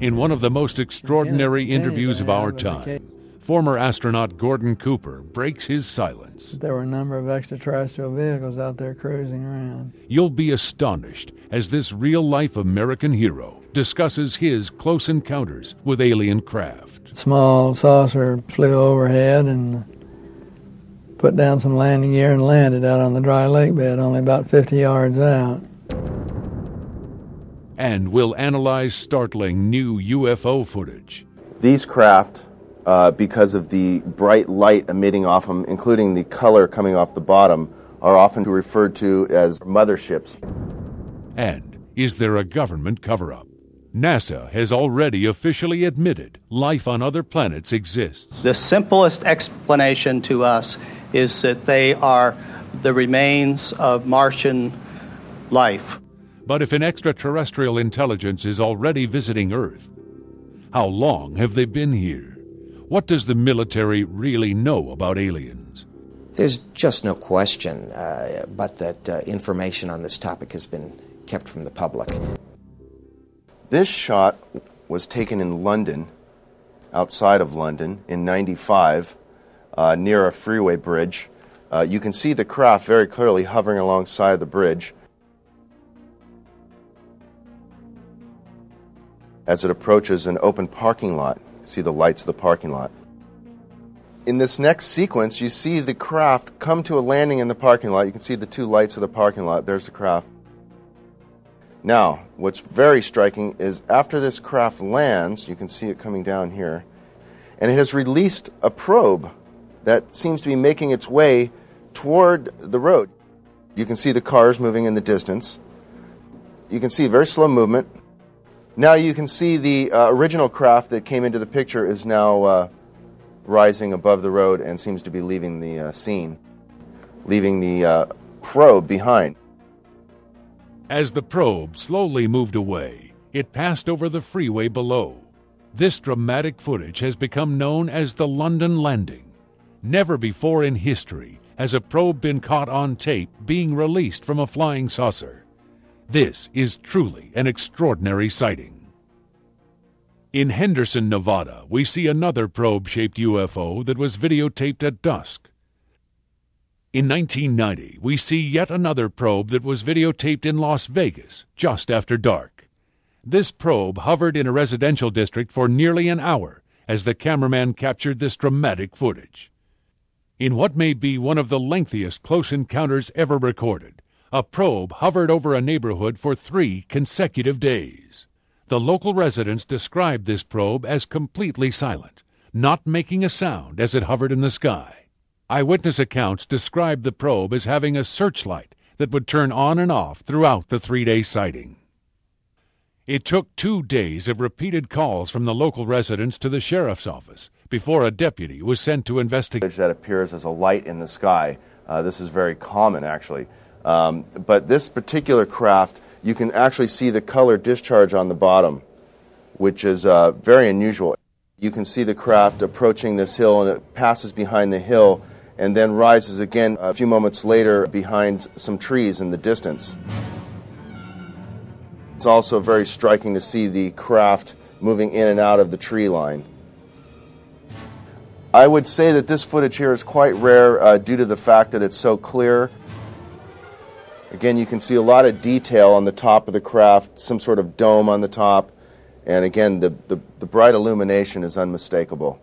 In one of the most extraordinary interviews of our time, former astronaut Gordon Cooper breaks his silence. There were a number of extraterrestrial vehicles out there cruising around. You'll be astonished as this real-life American hero discusses his close encounters with alien craft. Small saucer flew overhead and put down some landing gear and landed out on the dry lake bed, only about 50 yards out. And we'll analyze startling new UFO footage. These craft, because of the bright light emitting off them, including the color coming off the bottom, are often referred to as motherships. And is there a government cover-up? NASA has already officially admitted life on other planets exists. The simplest explanation to us is that they are the remains of Martian life. But if an extraterrestrial intelligence is already visiting Earth, how long have they been here? What does the military really know about aliens? There's just no question but that information on this topic has been kept from the public. This shot was taken in London, outside of London, in '95, near a freeway bridge. You can see the craft very clearly hovering alongside the bridge as it approaches an open parking lot. You see the lights of the parking lot. In this next sequence, you see the craft come to a landing in the parking lot. You can see the two lights of the parking lot. There's the craft. Now, what's very striking is after this craft lands, you can see it coming down here, and it has released a probe that seems to be making its way toward the road. You can see the cars moving in the distance. You can see very slow movement. Now you can see the original craft that came into the picture is now rising above the road and seems to be leaving the scene, leaving the probe behind. As the probe slowly moved away, it passed over the freeway below. This dramatic footage has become known as the London Landing. Never before in history has a probe been caught on tape being released from a flying saucer. This is truly an extraordinary sighting. In Henderson, Nevada, we see another probe-shaped UFO that was videotaped at dusk. In 1990, we see yet another probe that was videotaped in Las Vegas just after dark. This probe hovered in a residential district for nearly an hour as the cameraman captured this dramatic footage. In what may be one of the lengthiest close encounters ever recorded, a probe hovered over a neighborhood for 3 consecutive days. The local residents described this probe as completely silent, not making a sound as it hovered in the sky. Eyewitness accounts described the probe as having a searchlight that would turn on and off throughout the 3-day sighting. It took 2 days of repeated calls from the local residents to the sheriff's office before a deputy was sent to investigate. That appears as a light in the sky. This is very common, actually. But this particular craft, you can actually see the color discharge on the bottom, which is very unusual. You can see the craft approaching this hill, and it passes behind the hill and then rises again a few moments later behind some trees in the distance. It's also very striking to see the craft moving in and out of the tree line. I would say that this footage here is quite rare due to the fact that it's so clear. Again, you can see a lot of detail on the top of the craft, some sort of dome on the top, and again, the bright illumination is unmistakable.